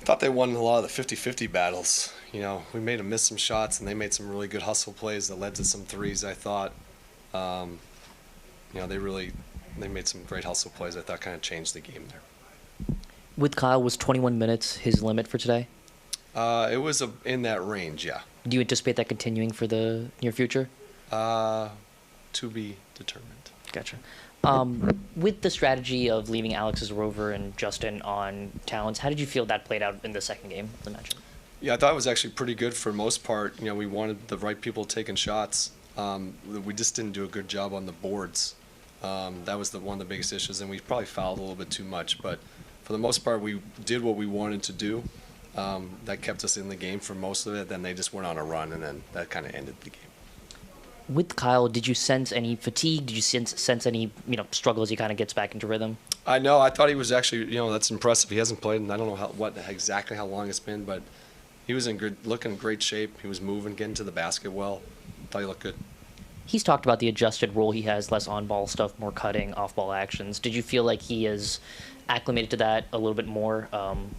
thought they won a lot of the 50-50 battles. You know, we made them miss some shots, and they made some really good hustle plays that led to some threes, I thought. You know, they made some great hustle plays I thought kind of changed the game there. With Kyle, was 21 minutes his limit for today? It was in that range, yeah. Do you anticipate that continuing for the near future? To be determined. Gotcha. With the strategy of leaving Alex as a rover and Justin on Towns, how did you feel that played out in the second game of the matchup? Yeah, I thought it was actually pretty good for the most part. You know, we wanted the right people taking shots. We just didn't do a good job on the boards. That was one of the biggest issues, and we probably fouled a little bit too much. But for the most part, we did what we wanted to do. That kept us in the game for most of it. Then they just went on a run, and then that kind of ended the game. With Kyle, did you sense any fatigue? Did you sense any struggle as he kind of gets back into rhythm? I know. I thought he was actually, that's impressive. He hasn't played, and I don't know exactly how long it's been, but he was looking in great shape. He was moving, getting to the basket well. Thought he looked good. He's talked about the adjusted role he has, less on-ball stuff, more cutting, off-ball actions. Did you feel like he is acclimated to that a little bit more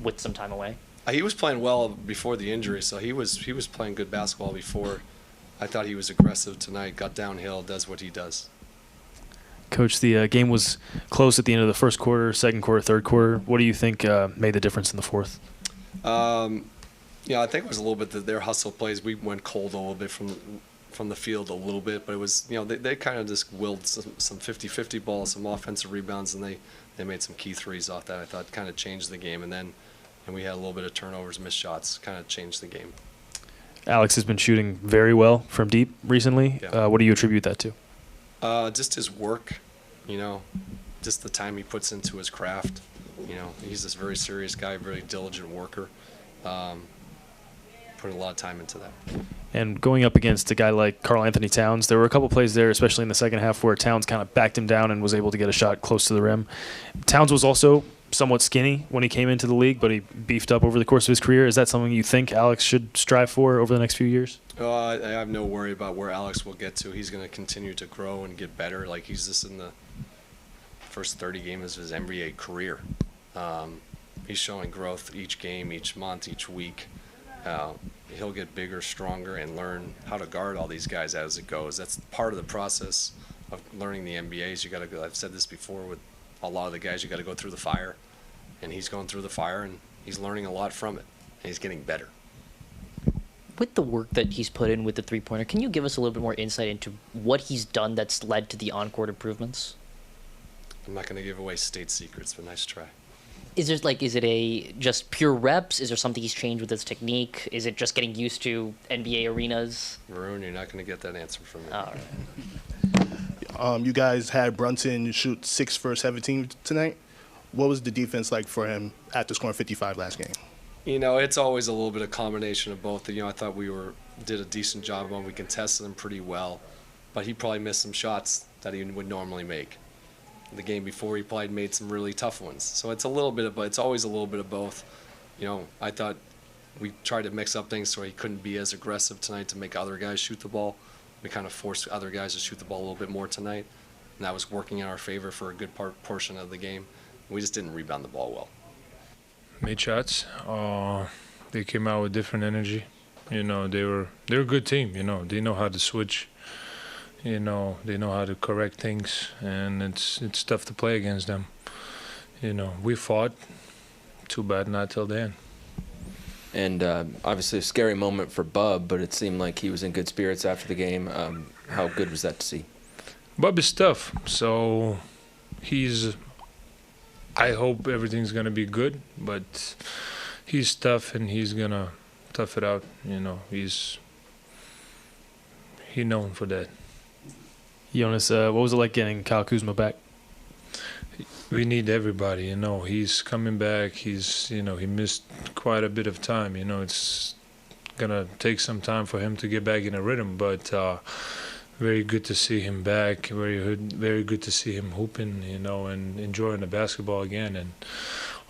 with some time away? He was playing well before the injury, so he was playing good basketball before. I thought he was aggressive tonight, got downhill, does what he does. Coach, the game was close at the end of the first quarter, second quarter, third quarter. What do you think made the difference in the fourth? I think it was a little bit that their hustle plays. We went cold a little bit from the field a little bit, but it was, they kind of just willed some 50-50 balls, some offensive rebounds, and they made some key threes off that. I thought kind of changed the game, and we had a little bit of turnovers, missed shots, kind of changed the game. Alex has been shooting very well from deep recently. Yeah. What do you attribute that to? Just his work, just the time he puts into his craft. He's this very serious guy, very diligent worker. Putting a lot of time into that. And going up against a guy like Karl-Anthony Towns, there were a couple plays there, especially in the second half, where Towns kind of backed him down and was able to get a shot close to the rim. Towns was also somewhat skinny when he came into the league, but he beefed up over the course of his career. Is that something you think Alex should strive for over the next few years? I have no worry about where Alex will get to. He's going to continue to grow and get better. Like, he's just in the first 30 games of his NBA career. He's showing growth each game, each month, each week. He'll get bigger, stronger, and learn how to guard all these guys as it goes. That's part of the process of learning the NBA. You got to go. I've said this before with a lot of the guys. You got to go through the fire, and he's going through the fire, and he's learning a lot from it, and he's getting better. With the work that he's put in with the three-pointer, can you give us a little bit more insight into what he's done that's led to the on-court improvements? I'm not going to give away state secrets, but nice try. Is it just pure reps? Is there something he's changed with his technique? Is it just getting used to NBA arenas? Maroon, you're not going to get that answer from me. All right. You guys had Brunson shoot 6 for 17 tonight. What was the defense like for him after scoring 55 last game? It's always a little bit of combination of both. I thought we did a decent job on. We contested him pretty well, but he probably missed some shots that he would normally make. The game before, he probably made some really tough ones. So it's always a little bit of both. I thought we tried to mix up things so he couldn't be as aggressive tonight to make other guys shoot the ball. We kind of forced other guys to shoot the ball a little bit more tonight, and that was working in our favor for a good portion of the game. We just didn't rebound the ball well. Made shots. They came out with different energy. They're a good team. They know how to switch. They know how to correct things, and it's tough to play against them. We fought. Too bad not till the end. And obviously a scary moment for Bub, but it seemed like he was in good spirits after the game. How good was that to see? Bub is tough, so I hope everything's going to be good, but he's tough and he's going to tough it out. He's known for that. Jonas, what was it like getting Kyle Kuzma back? We need everybody, He's coming back. He missed quite a bit of time. It's going to take some time for him to get back in a rhythm, but very good to see him back. Very good to see him hooping, and enjoying the basketball again. And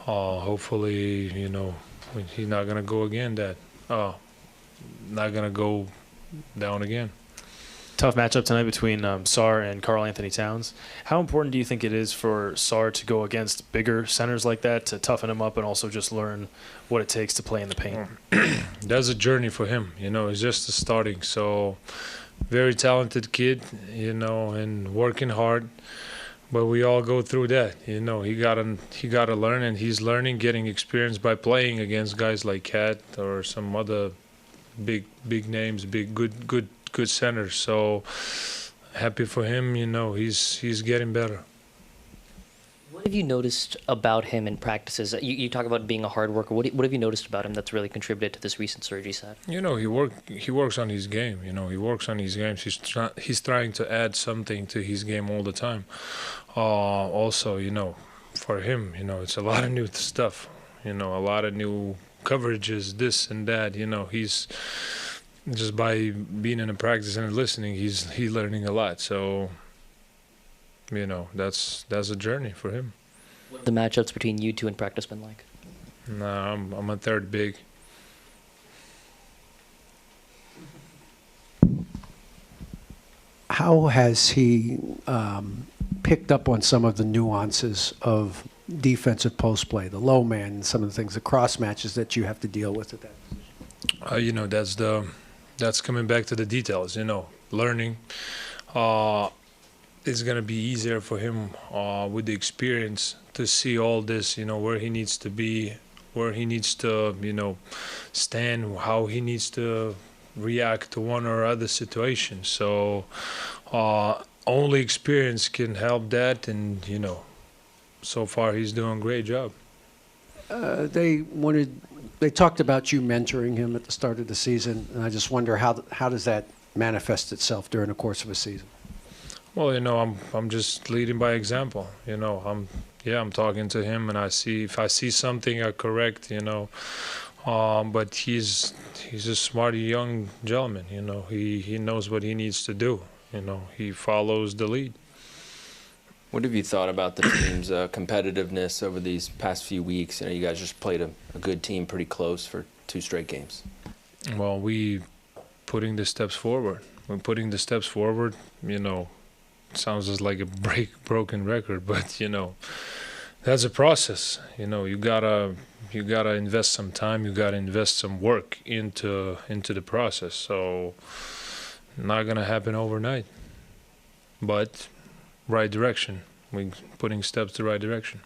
hopefully, he's not going to go again not going to go down again. Tough matchup tonight between 𝗙𝗢 and Karl Anthony Towns. How important do you think it is for 𝗙𝗢 to go against bigger centers like that to toughen him up and also just learn what it takes to play in the paint? That's a journey for him. It's just the starting. So, very talented kid, and working hard. But we all go through that. He gotta learn, and he's learning, getting experience by playing against guys like Cat or some other big names, good centers. So happy for him. He's getting better. What have you noticed about him in practices? You talk about being a hard worker. What have you noticed about him that's really contributed to this recent surge he's had? He works on his game. He works on his games. He's trying to add something to his game all the time. Also, for him, it's a lot of new stuff. A lot of new coverages, this and that. He's just by being in a practice and listening, he's learning a lot. So, that's a journey for him. What have the matchups between you two in practice been like? Nah, I'm a third big. How has he picked up on some of the nuances of defensive post play, the low man, and some of the things, the cross matches that you have to deal with at that position? That's coming back to the details. Learning. It's gonna be easier for him with the experience to see all this. Where he needs to be, where he needs to, stand, how he needs to react to one or other situation. So only experience can help that, and so far he's doing a great job. They talked about you mentoring him at the start of the season, and I just wonder how does that manifest itself during the course of a season? Well, I'm just leading by example. I'm talking to him, and if I see something, I correct. But he's a smart young gentleman. He knows what he needs to do. He follows the lead. What have you thought about the team's competitiveness over these past few weeks? You guys just played a good team pretty close for 2 straight games. Well, we putting the steps forward. We're putting the steps forward. Sounds just like a broken record, but that's a process. You gotta invest some time. You gotta invest some work into the process. So not gonna happen overnight, but right direction. We're putting steps the right direction.